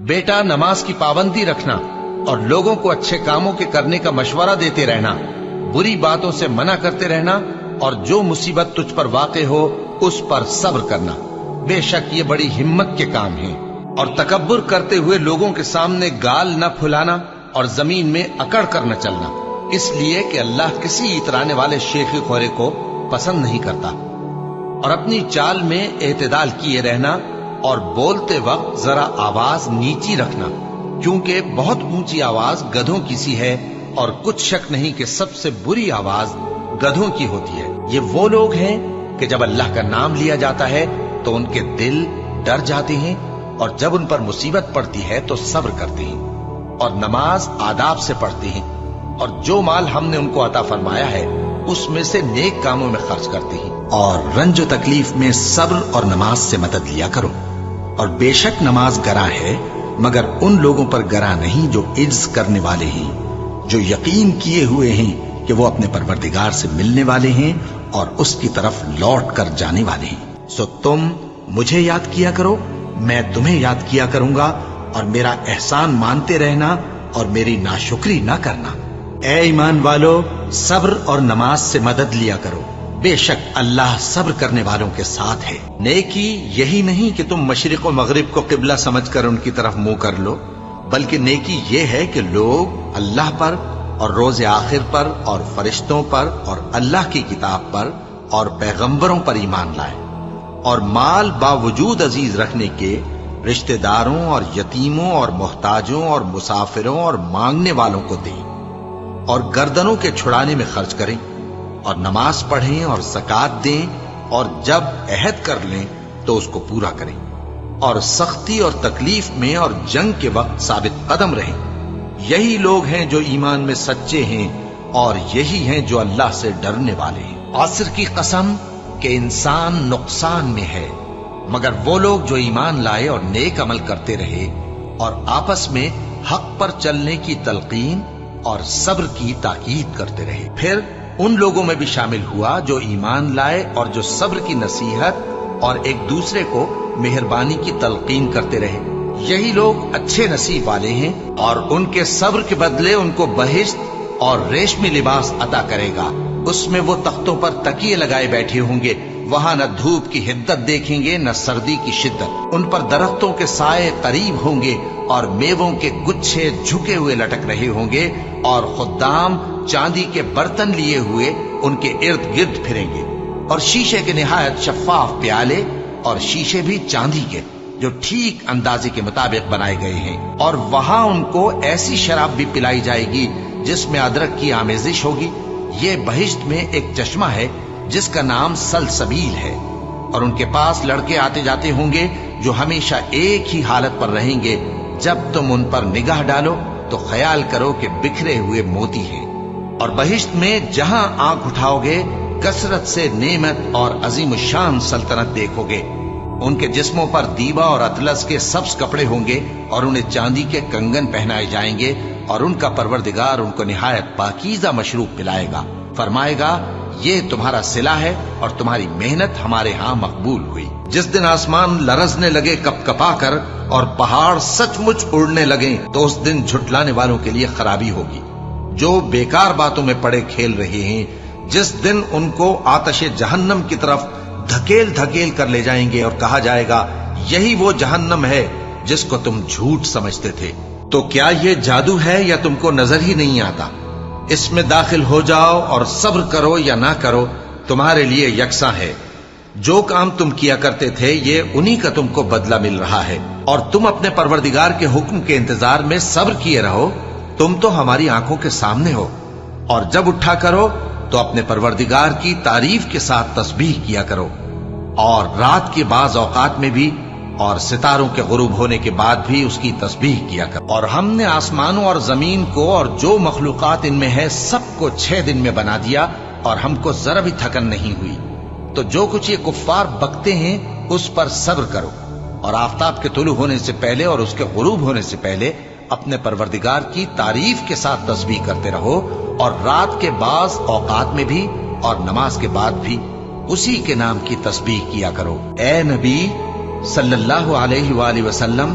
बेटा, नमाज की पाबंदी रखना और लोगों को अच्छे कामों के करने का मशवरा देते रहना, बुरी बातों से मना करते रहना और जो मुसीबत तुझ पर वाक़े हो उस पर सब्र करना। बेशक ये बड़ी हिम्मत के काम हैं। और तकब्बुर करते हुए लोगों के सामने गाल न फुलाना और जमीन में अकड़ कर न चलना, इसलिए कि अल्लाह किसी इतराने वाले शेखी खोरे को पसंद नहीं करता। और अपनी चाल में एतदाल किए रहना और बोलते वक्त जरा आवाज नीची रखना, क्योंकि बहुत ऊंची आवाज गधों की सी है और कुछ शक नहीं कि सबसे बुरी आवाज गधों की होती है। ये वो लोग हैं कि जब अल्लाह का नाम लिया जाता है तो उनके दिल डर जाते हैं और जब उन पर मुसीबत पड़ती है तो सब्र करते हैं और नमाज आदाब से पढ़ते हैं और जो माल हमने उनको अता फरमाया है उसमें से नेक कामों में खर्च करते हैं। और रंज तकलीफ में सब्र और नमाज से मदद लिया करो। और बेशक नमाज गरा है, मगर उन लोगों पर गरा नहीं जो इज्ज करने वाले हैं, जो यकीन किए हुए हैं कि वो अपने परवरदिगार से मिलने वाले हैं और उसकी तरफ लौट कर जाने वाले हैं। सो तुम मुझे याद किया करो, मैं तुम्हें याद किया करूंगा, और मेरा एहसान मानते रहना और मेरी नाशुक्री ना करना। ए ईमान वालो, सब्र और नमाज से मदद लिया करो, बेशक अल्लाह सब्र करने वालों के साथ है। नेकी यही नहीं कि तुम मशरिक और मगरिब को किबला समझकर उनकी तरफ मुंह कर लो, बल्कि नेकी ये है कि लोग अल्लाह पर और रोज़े आखिर पर और फरिश्तों पर और अल्लाह की किताब पर और पैगंबरों पर ईमान लाए और माल बावजूद अजीज रखने के रिश्तेदारों और यतीमों और मोहताजों और मुसाफिरों और मांगने वालों को दें और गर्दनों के छुड़ाने में खर्च करें और नमाज पढ़ें और ज़कात दें और जब अहद कर लें तो उसको पूरा करें और सख्ती और तकलीफ में और जंग के वक्त साबित कदम रहें। यही लोग हैं जो ईमान में सच्चे हैं और यही हैं जो अल्लाह से डरने वाले हैं। आसर की कसम कि इंसान नुकसान में है, मगर वो लोग जो ईमान लाए और नेक अमल करते रहे और आपस में हक पर चलने की तलकीन और सब्र की ताकीद करते रहे। फिर उन लोगों में भी शामिल हुआ जो ईमान लाए और जो सब्र की नसीहत और एक दूसरे को मेहरबानी की तलकीन करते रहे। यही लोग अच्छे नसीब वाले हैं और उनके सब्र के बदले उनको बहिश्त और रेशमी लिबास अता करेगा। उसमें वो तख्तों पर तकिए लगाए बैठे होंगे, वहां न धूप की हिद्दत देखेंगे न सर्दी की शिद्दत। उन पर दरख्तों के साए करीब होंगे और मेवों के गुच्छे झुके हुए लटक रहे होंगे और खुद्दाम चांदी के बर्तन लिए हुए उनके इर्द गिर्द फिरेंगे और शीशे के निहायत शफाफ प्याले और शीशे भी चांदी के जो ठीक अंदाजे के मुताबिक बनाए गए हैं। और वहां उनको ऐसी शराब भी पिलाई जाएगी जिसमें अदरक की आमेजिश होगी। ये बहिश्त में एक चश्मा है जिसका नाम सलसबील है और उनके पास लड़के आते जाते होंगे जो हमेशा एक ही हालत पर रहेंगे। जब तुम उन पर निगाह डालो तो ख्याल करो कि बिखरे हुए मोती हैं। और बहिश्त में जहां आंख उठाओगे कसरत से नेमत और अजीम शान सल्तनत देखोगे। उनके जिस्मों पर दीवा और अतलस के सब्ज कपड़े होंगे और उन्हें चांदी के कंगन पहनाए जाएंगे और उनका परवरदिगार उनको निहायत पाकीज़ा मशरूब पिलाएगा। फरमाएगा, ये तुम्हारा सिला है और तुम्हारी मेहनत हमारे यहाँ मकबूल हुई। जिस दिन आसमान लरजने लगे कपकपा कर और पहाड़ सचमुच उड़ने लगे तो उस दिन झुटलाने वालों के लिए खराबी होगी जो बेकार बातों में पड़े खेल रहे हैं। जिस दिन उनको आतशे जहन्नम की तरफ धकेल धकेल कर ले जाएंगे और कहा जाएगा, यही वो जहन्नम है जिसको तुम झूठ समझते थे। तो क्या ये जादू है या तुमको नजर ही नहीं आता? इसमें दाखिल हो जाओ और सब्र करो या ना करो, तुम्हारे लिए यकसा है। जो काम तुम किया करते थे ये उन्हीं का तुमको बदला मिल रहा है और तुम अपने परवरदिगार के हुक्म के इंतजार में सब्र किए रहो। तुम तो हमारी आंखों के सामने हो। और जब उठा करो तो अपने परवरदिगार की तारीफ के साथ तस्बीह किया करो और रात के बाज औकात में भी और सितारों के गुरूब होने के बाद भी उसकी तस्बीह किया करो। और हमने आसमानों और जमीन को और जो मखलूकात इनमें है सबको 6 दिन में बना दिया और हमको जरा भी थकन नहीं हुई। तो जो कुछ ये कुफ्फार बकते हैं उस पर सब्र करो और आफताब के तुलू होने से पहले और उसके गुरूब होने से पहले अपने परवरदिगार की तारीफ के साथ तस्बीह करते रहो और रात के बाज औकात में भी और नमाज के बाद भी उसी के नाम की तस्बीह किया करो। ए नबी सल्लल्लाहु अलैहि वसल्लम,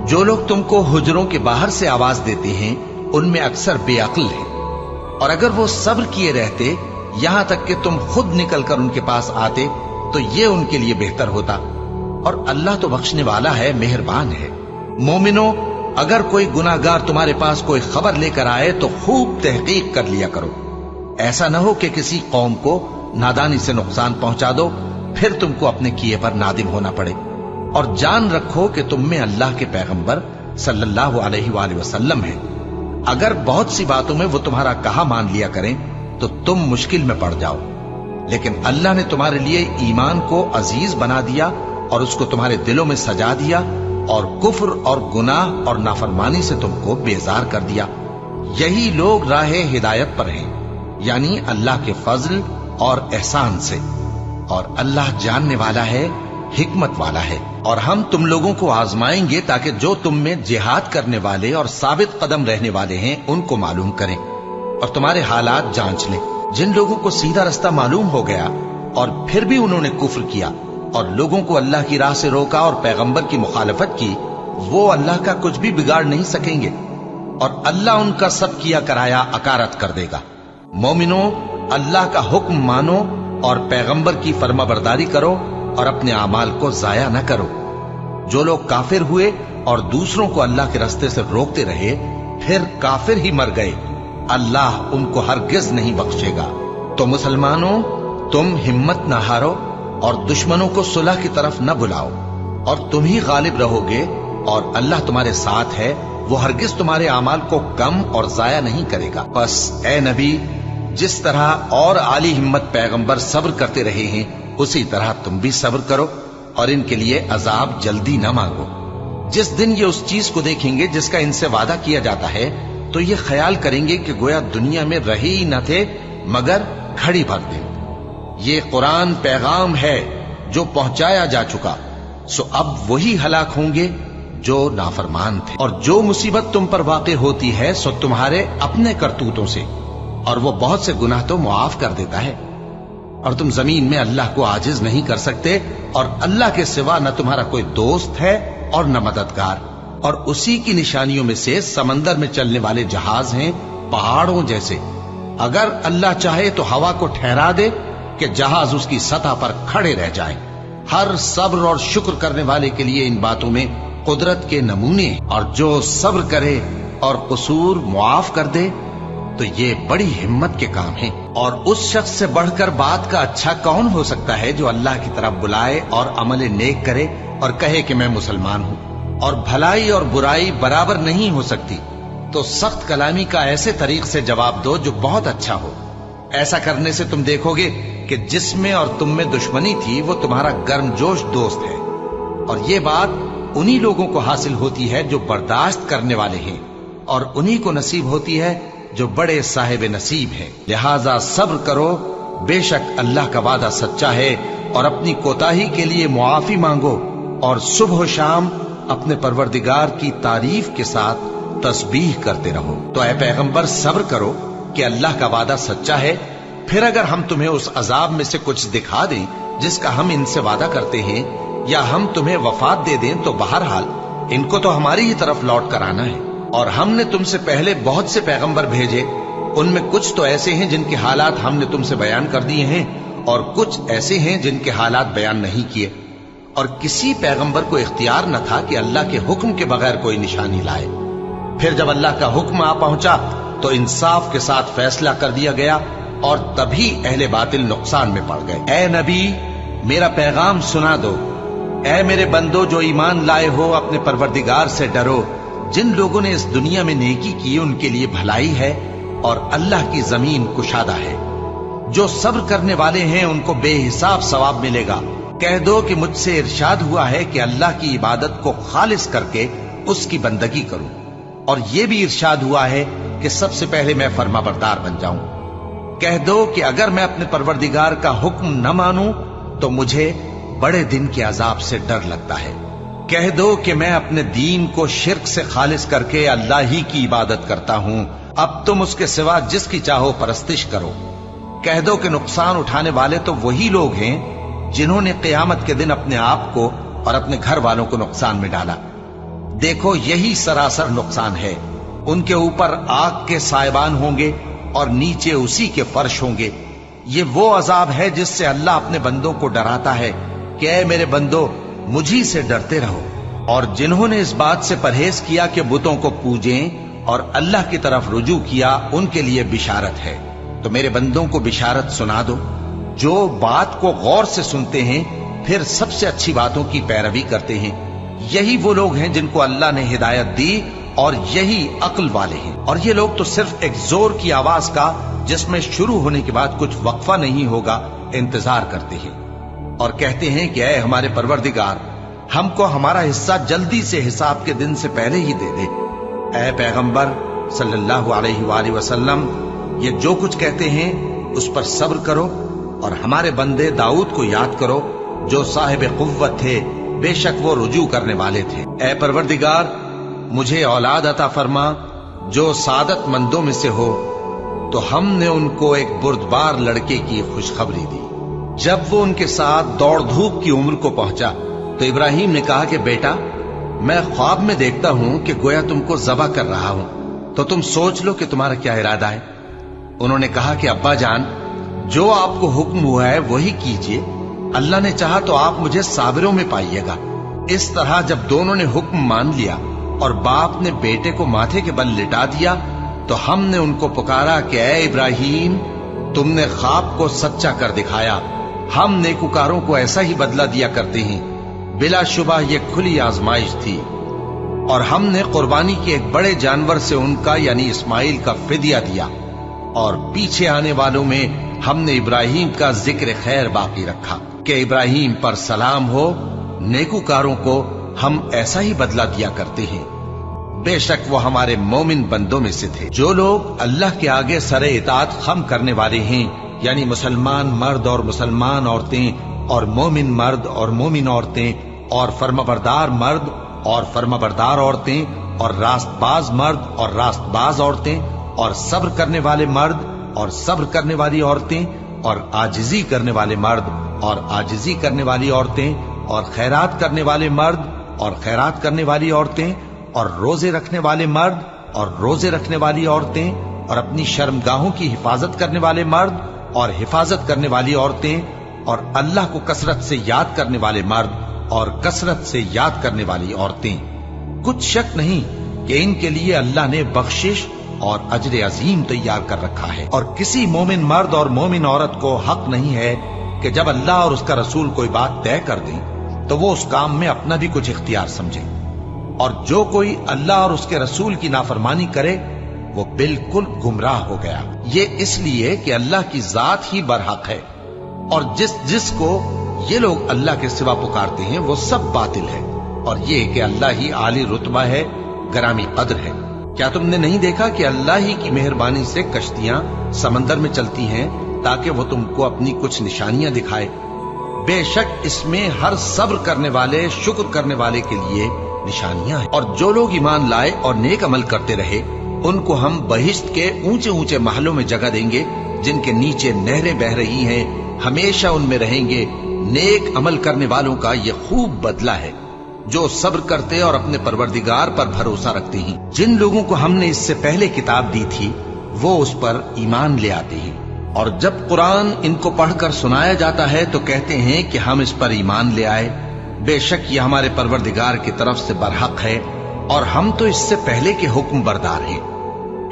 जो लोग तुमको हुजरों के बाहर से आवाज देते हैं उनमें अक्सर बेअक्ल हैं, और अगर वो सब्र किए रहते यहां तक कि तुम खुद निकलकर उनके पास आते तो ये उनके लिए बेहतर होता। और अल्लाह तो बख्शने वाला है, मेहरबान है। मोमिनो, अगर कोई गुनाहगार तुम्हारे पास कोई खबर लेकर आए तो खूब तहकीक कर लिया करो। ऐसा न हो कि किसी कौम को नादानी से नुकसान पहुंचा दो, फिर तुमको अपने किए पर नादिम होना पड़े। और जान रखो कि तुम में अल्लाह के पैगंबर सल्लल्लाहु अलैहि वसल्लम है। अगर बहुत सी बातों में वो तुम्हारा कहा मान लिया करें तो तुम मुश्किल में पड़ जाओ, लेकिन अल्लाह ने तुम्हारे लिए ईमान को अजीज बना दिया और उसको तुम्हारे दिलों में सजा दिया, और कुफ्र और गुनाह और नाफरमानी से तुमको बेजार कर दिया। यही लोग राह हिदायत पर हैं, यानी अल्लाह के फजल और एहसान से। और अल्लाह जानने वाला है, हिकमत वाला है। और हम तुम लोगों को आजमाएंगे ताकि जो तुम में जिहाद करने वाले और साबित कदम रहने वाले हैं उनको मालूम करें और तुम्हारे हालात जांच लें। जिन लोगों को सीधा रास्ता मालूम हो गया और फिर भी उन्होंने कुफ्र किया और लोगों को अल्लाह की राह से रोका और पैगंबर की मुखालफत की, वो अल्लाह का कुछ भी बिगाड़ नहीं सकेंगे और अल्लाह उनका सब किया कराया अकारत कर देगा। मोमिनो, अल्लाह का हुक्म मानो और पैगंबर की फर्माबरदारी करो और अपने आमाल को जाया न करो। जो लोग काफिर हुए और दूसरों को अल्लाह के रास्ते से रोकते रहे फिर काफिर ही मर गए, अल्लाह उनको हरगिज नहीं बख्शेगा। तो मुसलमानों, तुम हिम्मत न हारो और दुश्मनों को सुलह की तरफ न बुलाओ, और तुम ही गालिब रहोगे और अल्लाह तुम्हारे साथ है, वो हरगिज तुम्हारे आमाल को कम और जाया नहीं करेगा। बस ए नबी, जिस तरह और आली हिम्मत पैगंबर सब्र करते रहे हैं उसी तरह तुम भी सब्र करो और इनके लिए अजाब जल्दी न मांगो। जिस दिन ये उस चीज को देखेंगे जिसका इनसे वादा किया जाता है तो ये ख्याल करेंगे कि गोया दुनिया में रहे ही न थे मगर घड़ी भर दिन। ये कुरान पैगाम है जो पहुंचाया जा चुका, सो अब वही हलाक होंगे जो नाफरमान थे। और जो मुसीबत तुम पर वाक़े होती है सो तुम्हारे अपने करतूतों से, और वो बहुत से गुनाह तो मुआफ कर देता है। और तुम जमीन में अल्लाह को आजिज नहीं कर सकते और अल्लाह के सिवा न तुम्हारा कोई दोस्त है और न मददगार। और उसी की निशानियों में से समंदर में चलने वाले जहाज हैं पहाड़ों जैसे। अगर अल्लाह चाहे तो हवा को ठहरा दे कि जहाज उसकी सतह पर खड़े रह जाएं। हर सब्र और शुक्र करने वाले के लिए इन बातों में कुदरत के नमूने, और जो सब्र करे और कसूर मुआफ कर दे तो ये बड़ी हिम्मत के काम है। और उस शख्स से बढ़कर बात का अच्छा कौन हो सकता है जो अल्लाह की तरफ बुलाए और अमल नेक करे और कहे कि मैं मुसलमान हूँ। और भलाई और बुराई बराबर नहीं हो सकती, तो सख्त कलामी का ऐसे तरीक से जवाब दो जो बहुत अच्छा हो। ऐसा करने से तुम देखोगे कि जिसमें और तुम में दुश्मनी थी वो तुम्हारा गर्मजोश दोस्त है। और ये बात उन्हीं लोगों को हासिल होती है जो बर्दाश्त करने वाले हैं, और उन्हीं को नसीब होती है जो बड़े साहिब नसीब हैं। लिहाजा सब्र करो, बेशक अल्लाह का वादा सच्चा है, और अपनी कोताही के लिए मुआफी मांगो और सुबह शाम अपने परवरदिगार की तारीफ के साथ तस्बीह करते रहो। तो ऐ पैगंबर सब्र करो कि अल्लाह का वादा सच्चा है। फिर अगर हम तुम्हें उस अजाब में से कुछ दिखा दें जिसका हम इनसे वादा करते हैं, या हम तुम्हें वफात दे दें, तो बहरहाल इनको तो हमारी ही तरफ लौट कर आना है। और हमने तुमसे पहले बहुत से पैगंबर भेजे, उनमें कुछ तो ऐसे हैं जिनके हालात हमने तुमसे बयान कर दिए हैं, और कुछ ऐसे हैं जिनके हालात बयान नहीं किए। और किसी पैगंबर को इख्तियार न था कि अल्लाह के हुक्म के बगैर कोई निशानी लाए। फिर जब अल्लाह का हुक्म आ पहुंचा तो इंसाफ के साथ फैसला कर दिया गया, और तभी अहले बातिल नुकसान में पड़ गए। ए नबी, मेरा पैगाम सुना दो। ए मेरे बंदो जो ईमान लाए हो, अपने परवरदिगार से डरो। जिन लोगों ने इस दुनिया में नेकी की उनके लिए भलाई है, और अल्लाह की जमीन कुशादा है। जो सब्र करने वाले हैं उनको बेहिसाब सवाब मिलेगा। कह दो कि मुझसे इरशाद हुआ है कि अल्लाह की इबादत को खालिस करके उसकी बंदगी करूं, और यह भी इरशाद हुआ है कि सबसे पहले मैं फर्माबरदार बन जाऊं। कह दो कि अगर मैं अपने परवरदिगार का हुक्म न मानूं तो मुझे बड़े दिन के अजाब से डर लगता है। कह दो कि मैं अपने दीन को शिर्क से खालिस करके अल्लाह ही की इबादत करता हूं, अब तुम उसके सिवा जिसकी चाहो परस्तिश करो। कह दो कि नुकसान उठाने वाले तो वही लोग हैं जिन्होंने क़यामत के दिन अपने आप को और अपने घर वालों को नुकसान में डाला। देखो यही सरासर नुकसान है। उनके ऊपर आग के साइबान होंगे और नीचे उसी के फर्श होंगे। ये वो अजाब है जिससे अल्लाह अपने बंदों को डराता है कि ऐ मेरे बंदो, मुझी से डरते रहो। और जिन्होंने इस बात से परहेज किया कि बुतों को पूजें और अल्लाह की तरफ रुजू किया, उनके लिए बिशारत है। तो मेरे बंदों को बिशारत सुना दो जो बात को गौर से सुनते हैं, फिर सबसे अच्छी बातों की पैरवी करते हैं। यही वो लोग हैं जिनको अल्लाह ने हिदायत दी और यही अक्ल वाले हैं। और ये लोग तो सिर्फ एक जोर की आवाज का, जिसमें शुरू होने के बाद कुछ वक्फा नहीं होगा, इंतजार करते हैं और कहते हैं कि ऐ हमारे परवरदिगार, हमको हमारा हिस्सा जल्दी से हिसाब के दिन से पहले ही दे दे। ऐ पैगंबर सल्लल्लाहु अलैहि वसल्लम, ये जो कुछ कहते हैं उस पर सब्र करो और हमारे बंदे दाऊद को याद करो जो साहिब कुव्वत थे, बेशक वो रुजू करने वाले थे। ऐ परवरदिगार, मुझे औलाद अता फरमा जो सादत मंदों में से हो। तो हमने उनको एक बुर्दबार लड़के की खुशखबरी दी। जब वो उनके साथ दौड़ धूप की उम्र को पहुंचा तो इब्राहिम ने कहा कि बेटा, मैं ख्वाब में देखता हूं कि गोया तुमको ज़बह कर रहा हूं, तो तुम सोच लो कि तुम्हारा क्या इरादा है। उन्होंने कहा कि अब्बा जान, जो आपको हुक्म हुआ है वही कीजिए। अल्लाह ने चाहा तो आप मुझे साबिरों में पाइएगा। इस तरह जब दोनों ने हुक्म मान लिया और बाप ने बेटे को माथे के बल लिटा दिया, तो हमने उनको पुकारा कि ऐ इब्राहिम, तुमने ख्वाब को सच्चा कर दिखाया। हम नेकुकारों को ऐसा ही बदला दिया करते हैं। बिलाशुबा ये खुली आजमाइश थी और हमने कुर्बानी के एक बड़े जानवर से उनका यानी इस्माइल का फिदिया दिया। और पीछे आने वालों में हमने इब्राहिम का जिक्र खैर बाकी रखा कि इब्राहिम पर सलाम हो। नेकुकारों को हम ऐसा ही बदला दिया करते हैं। बेशक वो हमारे मोमिन बंदों में से थे। जो लोग अल्लाह के आगे सरे इताअत खम करने वाले हैं, यानी मुसलमान मर्द और मुसलमान औरतें और मोमिन मर्द और मोमिन औरतें और फर्माबरदार मर्द और फर्माबरदार औरतें और रास्तबाज मर्द और रास्तबाज औरतें और सब्र करने वाले मर्द और सब्र करने वाली औरतें और आजिजी करने वाले मर्द और आजिजी करने वाली औरतें और खैरात करने वाले मर्द और खैरात करने वाली औरतें और रोजे रखने वाले मर्द और रोजे रखने वाली औरतें और अपनी शर्मगाहों की हिफाजत करने वाले मर्द और हिफाजत करने वाली औरतें और अल्लाह को कसरत से याद करने वाले मर्द और कसरत से याद करने वाली औरतें। कुछ शक नहीं कि इनके लिए अल्लाह ने बख्शिश और अजर अजीम तैयार कर रखा है। और किसी मोमिन मर्द और मोमिन औरत को हक नहीं है कि जब अल्लाह और उसका रसूल कोई बात तय कर दें तो वो उस काम में अपना भी कुछ इख्तियार समझे। और जो कोई अल्लाह और उसके रसूल की नाफरमानी करे वो बिल्कुल गुमराह हो गया। ये इसलिए कि अल्लाह की जात ही बरहक है और जिसको ये लोग अल्लाह के सिवा पुकारते हैं वो सब बातिल है। और ये कि अल्लाह ही आली रुतबा है, गरामी कद्र है। क्या तुमने नहीं देखा कि अल्लाह ही की मेहरबानी से कश्तियां समंदर में चलती हैं ताकि वो तुमको अपनी कुछ निशानियां दिखाए। बेशक इसमें हर सब्र करने वाले, शुक्र करने वाले के लिए निशानियां हैं। और जो लोग ईमान लाए और नेक अमल करते रहे, उनको हम बहिश्त के ऊंचे ऊंचे महलों में जगह देंगे जिनके नीचे नहरें बह रही हैं, हमेशा उनमें रहेंगे। नेक अमल करने वालों का ये खूब बदला है जो सब्र करते और अपने परवरदिगार पर भरोसा रखते हैं। जिन लोगों को हमने इससे पहले किताब दी थी वो उस पर ईमान ले आते हैं। और जब कुरान इनको पढ़कर सुनाया जाता है तो कहते हैं कि हम इस पर ईमान ले आए। बेशक ये हमारे परवरदिगार की तरफ से बरहक है और हम तो इससे पहले के हुक्म बरदार हैं।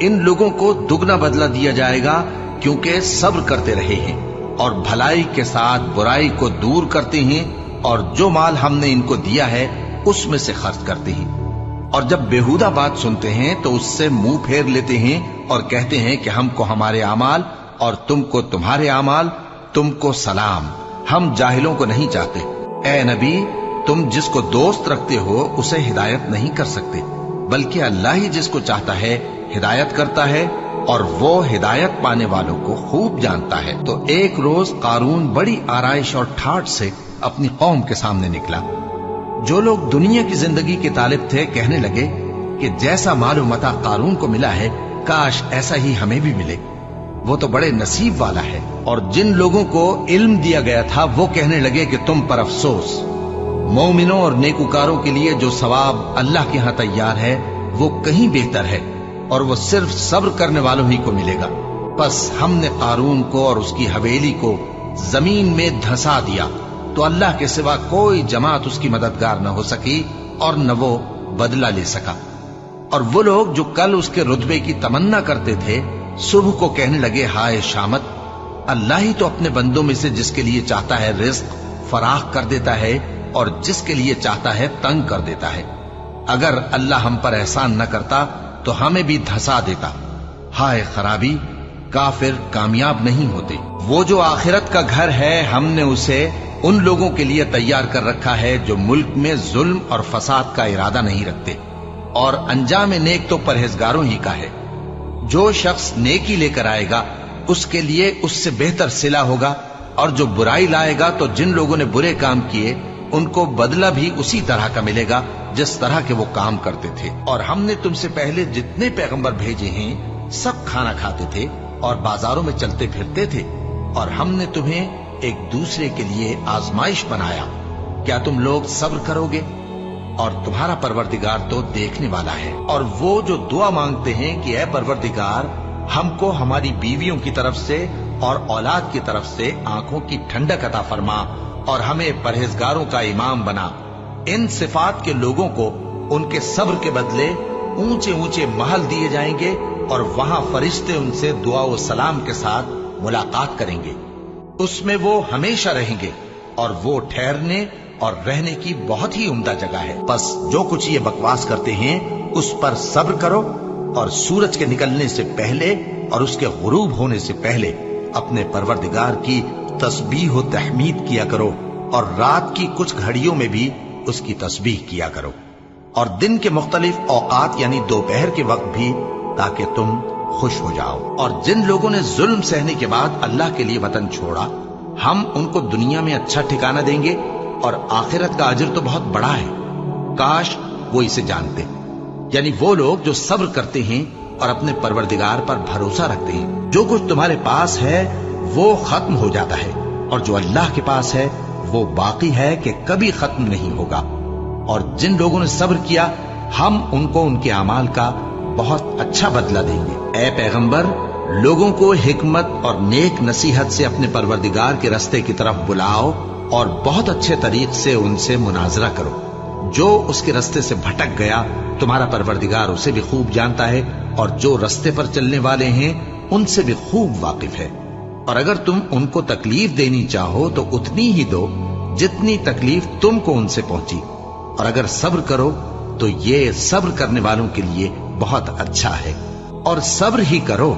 इन लोगों को दुगना बदला दिया जाएगा क्योंकि सब्र करते रहे हैं और भलाई के साथ बुराई को दूर करते हैं और जो माल हमने इनको दिया है उसमें से खर्च करते हैं। और जब बेहुदा बात सुनते हैं तो उससे मुंह फेर लेते हैं और कहते हैं कि हमको हमारे आमाल और तुमको तुम्हारे आमाल, तुमको सलाम, हम जाहिलों को नहीं चाहते। ए नबी, तुम जिसको दोस्त रखते हो उसे हिदायत नहीं कर सकते, बल्कि अल्लाह ही जिसको चाहता है हिदायत करता है और वो हिदायत पाने वालों को खूब जानता है। तो एक रोज कारून बड़ी आराइश और ठाठ से अपनी कौम के सामने निकला। जो लोग दुनिया की जिंदगी के तालिब थे कहने लगे कि जैसा मालूम मता कारून को मिला है, काश ऐसा ही हमें भी मिले, वो तो बड़े नसीब वाला है। और जिन लोगों को इल्म दिया गया था वो कहने लगे कि तुम पर अफसोस, मोमिनों और नेकुकारों के लिए जो सवाब अल्लाह के यहाँ तैयार है वो कहीं बेहतर है, और वो सिर्फ सब्र करने वालों ही को मिलेगा। बस हमने कारून को और उसकी हवेली को जमीन में धंसा दिया, तो अल्लाह के सिवा कोई जमात उसकी मददगार न हो सकी और न वो बदला ले सका। और वो लोग जो कल उसके रुतबे की तमन्ना करते थे, सुबह को कहने लगे, हाय शामत, अल्लाह ही तो अपने बंदों में से जिसके लिए चाहता है रिज्क फराख कर देता है और जिसके लिए चाहता है तंग कर देता है। अगर अल्लाह हम पर एहसान न करता तो हमें भी धंसा देता। हाय खराबी, काफिर कामयाब नहीं होते। वो जो आखिरत का घर है हमने उसे उन लोगों के लिए तैयार कर रखा है जो मुल्क में जुल्म और फसाद का इरादा नहीं रखते, और अंजाम नेक तो परहेजगारों ही का है। जो शख्स नेकी लेकर आएगा उसके लिए उससे बेहतर सिला होगा, और जो बुराई लाएगा तो जिन लोगों ने बुरे काम किए उनको बदला भी उसी तरह का मिलेगा जिस तरह के वो काम करते थे। और हमने तुमसे पहले जितने पैगंबर भेजे हैं सब खाना खाते थे और बाजारों में चलते फिरते थे, और हमने तुम्हें एक दूसरे के लिए आजमाइश बनाया। क्या तुम लोग सब्र करोगे? और तुम्हारा परवरदिगार तो देखने वाला है। और वो जो दुआ मांगते हैं कि ऐ परवरदिगार, हमको हमारी बीवियों की तरफ से और औलाद की तरफ से आंखों की ठंडक अता फरमा और हमें परहेजगारों का इमाम बना। इन सिफात के लोगों को उनके सब्र के बदले ऊंचे ऊंचे महल दिए जाएंगे, और वहां फरिश्ते उनसे दुआ व सलाम के साथ मुलाकात करेंगे। उसमें वो हमेशा रहेंगे, और वो ठहरने और रहने की बहुत ही उम्दा जगह है। बस जो कुछ ये बकवास करते हैं उस पर सब्र करो, और सूरज के निकलने से पहले और उसके गुरूब होने से पहले अपने परवरदिगार की तस्बीह व तहमीद किया करो, और रात की कुछ घड़ियों में भी उसकी तस्बीह किया करो, और दिन के मुख्तलिफ औकात यानी दोपहर के वक्त भी, ताकि तुम खुश हो जाओ। और जिन लोगों ने जुल्म सहने के बाद अल्लाह के लिए वतन छोड़ा, हम उनको दुनिया में अच्छा ठिकाना देंगे, और आखिरत का अजर तो बहुत बड़ा है। काश वो इसे जानते। यानी वो लोग जो सब्र करते हैं और अपने परवरदिगार पर भरोसा रखते हैं। जो कुछ तुम्हारे पास है वो खत्म हो जाता है, और जो अल्लाह के पास है वो बाकी है कि कभी खत्म नहीं होगा। और जिन लोगों ने सब्र किया हम उनको उनके अमाल का बहुत अच्छा बदला देंगे। ऐ पैगंबर, लोगों को हिकमत और नेक नसीहत से अपने परवरदिगार के रास्ते की तरफ बुलाओ, और बहुत अच्छे तरीके से उनसे मुनाजरा करो। जो उसके रास्ते से भटक गया तुम्हारा परवरदिगार उसे भी खूब जानता है, और जो रास्ते पर चलने वाले हैं उनसे भी खूब वाकिफ है। और अगर तुम उनको तकलीफ देनी चाहो तो उतनी ही दो जितनी तकलीफ तुमको उनसे पहुंची, और अगर सब्र करो तो ये सब्र करने वालों के लिए बहुत अच्छा है। और सब्र ही करो,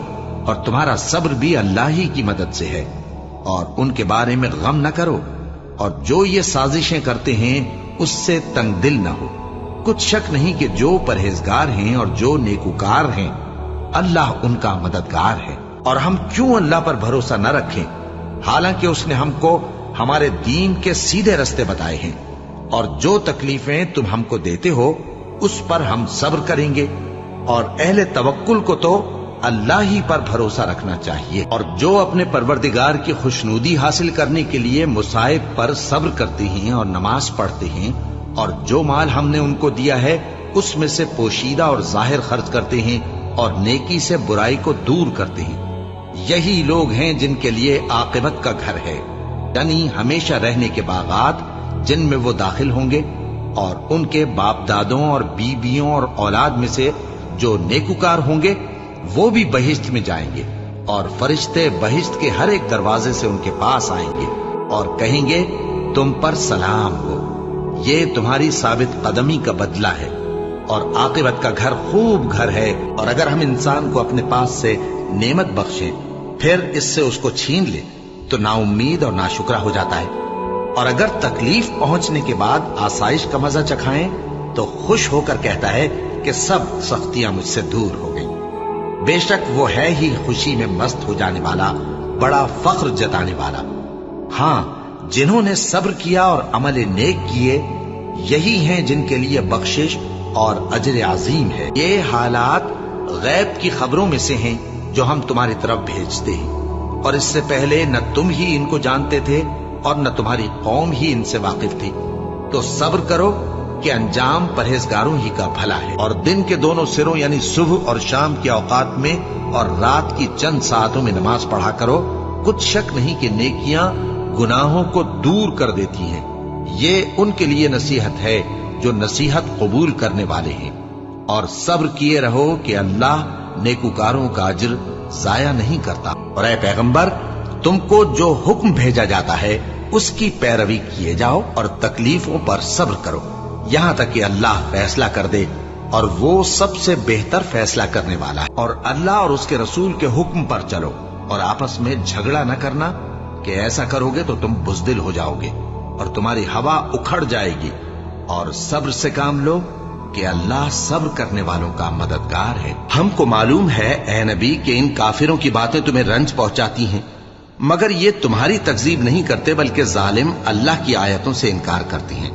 और तुम्हारा सब्र भी अल्लाह ही की मदद से है, और उनके बारे में गम न करो, और जो ये साजिशें करते हैं उससे तंग दिल न हो। कुछ शक नहीं कि जो परहेजगार हैं और जो नेकुकार हैं अल्लाह उनका मददगार है। और हम क्यों अल्लाह पर भरोसा न रखें, हालांकि उसने हमको हमारे दीन के सीधे रास्ते बताए हैं। और जो तकलीफें तुम हमको देते हो उस पर हम सब्र करेंगे, और अहले तवक्कुल को तो अल्लाह ही पर भरोसा रखना चाहिए। और जो अपने परवरदिगार की खुशनुदी हासिल करने के लिए मुसाइब पर सब्र करते हैं और नमाज पढ़ते हैं, और जो माल हमने उनको दिया है उसमें से पोशीदा और जाहिर खर्च करते हैं, और नेकी से बुराई को दूर करते हैं, यही लोग हैं जिनके लिए आकिबत का घर है, यानी हमेशा रहने के बागात जिनमें वो दाखिल होंगे। और उनके बाप दादों और बीबियों और औलाद में से जो नेकुकार होंगे वो भी बहिश्त में जाएंगे, और फरिश्ते बहिश्त के हर एक दरवाजे से उनके पास आएंगे और कहेंगे तुम पर सलाम हो, ये तुम्हारी साबित कदमी का बदला है, और आकिबत का घर खूब घर है। और अगर हम इंसान को अपने पास से नेमत बख्शें फिर इससे उसको छीन ले तो नाउम्मीद और नाशुक्रा हो जाता है, और अगर तकलीफ पहुंचने के बाद आसाइश का मजा चखाएं तो खुश होकर कहता है कि सब सख्तियां मुझसे दूर हो गई। बेशक वो है ही खुशी में मस्त हो जाने वाला, बड़ा फख्र जताने वाला। हाँ, जिन्होंने सब्र किया और अमल नेक किए यही हैं जिनके लिए बख्शिश और अजर अजीम है। ये हालात गैब की खबरों में से हैं जो हम तुम्हारी तरफ भेजते हैं, और इससे पहले न तुम ही इनको जानते थे और न तुम्हारी कौम ही इनसे वाकिफ थी। तो सब्र करो कि अंजाम परहेजगारों ही का भला है। और दिन के दोनों सिरों यानी सुबह और शाम के औकात में और रात की चंद सातों में नमाज पढ़ा करो। कुछ शक नहीं कि नेकियां गुनाहों को दूर कर देती हैं। ये उनके लिए नसीहत है जो नसीहत कबूल करने वाले हैं। और सब्र किए रहो कि अल्लाह नेकुकारों का अज्र जाया नहीं करता। और ऐ पैगंबर, तुमको जो हुक्म भेजा जाता है उसकी पैरवी किए जाओ और तकलीफों पर सब्र करो, यहां तक कि अल्लाह फैसला कर दे, और वो सबसे बेहतर फैसला करने वाला है। और अल्लाह और उसके रसूल के हुक्म पर चलो और आपस में झगड़ा न करना, कि ऐसा करोगे तो तुम बुज़दिल हो जाओगे और तुम्हारी हवा उखड़ जाएगी। और सब्र से काम लो कि अल्लाह सब्र करने वालों का मददगार है। हमको मालूम है ए नबी कि इन काफिरों की बातें तुम्हें रंज पहुंचाती हैं, मगर ये तुम्हारी तकजीब नहीं करते, बल्कि जालिम अल्लाह की आयतों से इनकार करती हैं।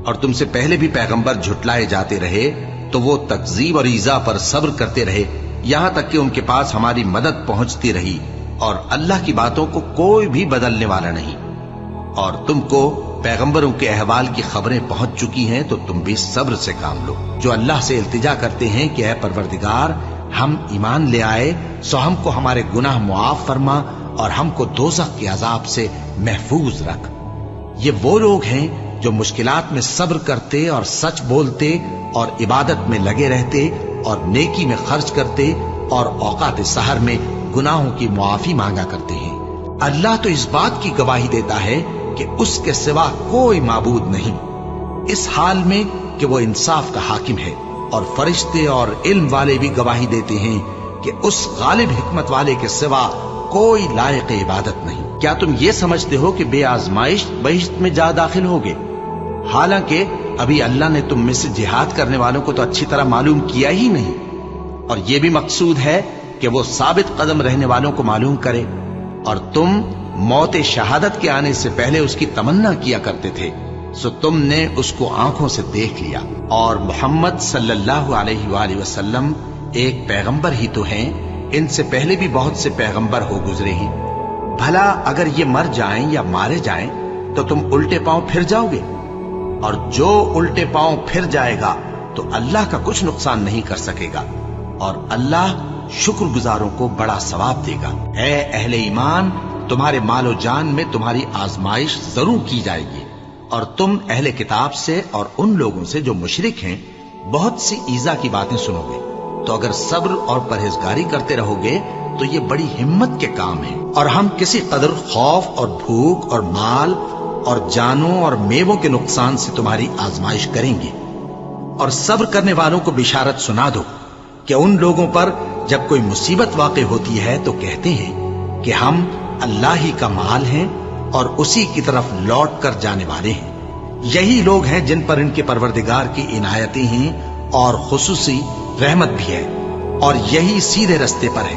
और तुमसे पहले भी पैगंबर झुटलाए जाते रहे तो वो तकजीब और ईजा पर सब्र करते रहे, यहां तक कि उनके पास हमारी मदद पहुंचती रही। और अल्लाह की बातों को कोई भी बदलने वाला नहीं। और तुमको पैगंबरों के अहवाल की खबरें पहुंच चुकी हैं, तो तुम भी सब्र से काम लो। जो अल्लाह से इल्तिजा करते हैं कि ऐ परवरदिगार, हम ईमान ले आए सो हमको हमारे गुनाह मुआफ फरमा और हमको दोज़ख के अजाब से महफूज रख। ये वो लोग हैं जो मुश्किलात में सब्र करते और सच बोलते और इबादत में लगे रहते और नेकी में खर्च करते और औकात सहर में गुनाहों की मुआफी मांगा करते हैं। अल्लाह तो इस बात की गवाही देता है कि उसके सिवा कोई माबूद नहीं, इस हाल में कि वो इंसाफ का हाकिम है। और फरिश्ते और इल्म वाले भी गवाही देते हैं कि उस गालिब हिकमत वाले के सिवा कोई लायक इबादत नहीं। क्या तुम ये समझते हो कि बेआजमाइश बहिश्त में जा दाखिल होगे? हालांकि अभी अल्लाह ने तुम में से जिहाद करने वालों को तो अच्छी तरह मालूम किया ही नहीं। और ये भी मकसूद है कि वो साबित कदम रहने वालों को मालूम करे। और तुम मौत शहादत के आने से पहले उसकी तमन्ना किया करते थे, सो तुमने उसको आंखों से देख लिया। और मोहम्मद सल्लल्लाहु अलैहि वसल्लम एक पैगंबर ही तो हैं, इनसे पहले भी बहुत से पैगंबर हो गुजरे हैं। भला अगर ये मर जाएं या मारे जाएं तो तुम उल्टे पांव फिर जाओगे? और जो उल्टे पांव फिर जाएगा तो अल्लाह का कुछ नुकसान नहीं कर सकेगा, और अल्लाह शुक्रगुजारों को बड़ा सवाब देगा। ऐ अहले ईमान, तुम्हारे मालो जान में तुम्हारी आजमाइश जरूर की जाएगी, और तुम अहले किताब से और उन लोगों से जो मुशरिक हैं बहुत सी ईजा की बातें सुनोगे। तो अगर सब्र और परहेजगारी करते रहोगे तो ये बड़ी हिम्मत के काम है। और हम किसी कदर खौफ और भूख और माल और जानों और मेवों के नुकसान से तुम्हारी आजमाइश करेंगे। और सब्र करने वालों को बिशारत सुना दो कि उन लोगों पर जब कोई मुसीबत वाक़ई होती है तो कहते हैं कि हम अल्लाह ही का माल हैं और उसी की तरफ लौट कर जाने वाले हैं। यही लोग हैं जिन पर इनके परवरदिगार की इनायतें हैं और खुसूसी रहमत भी है, और यही सीधे रस्ते पर है।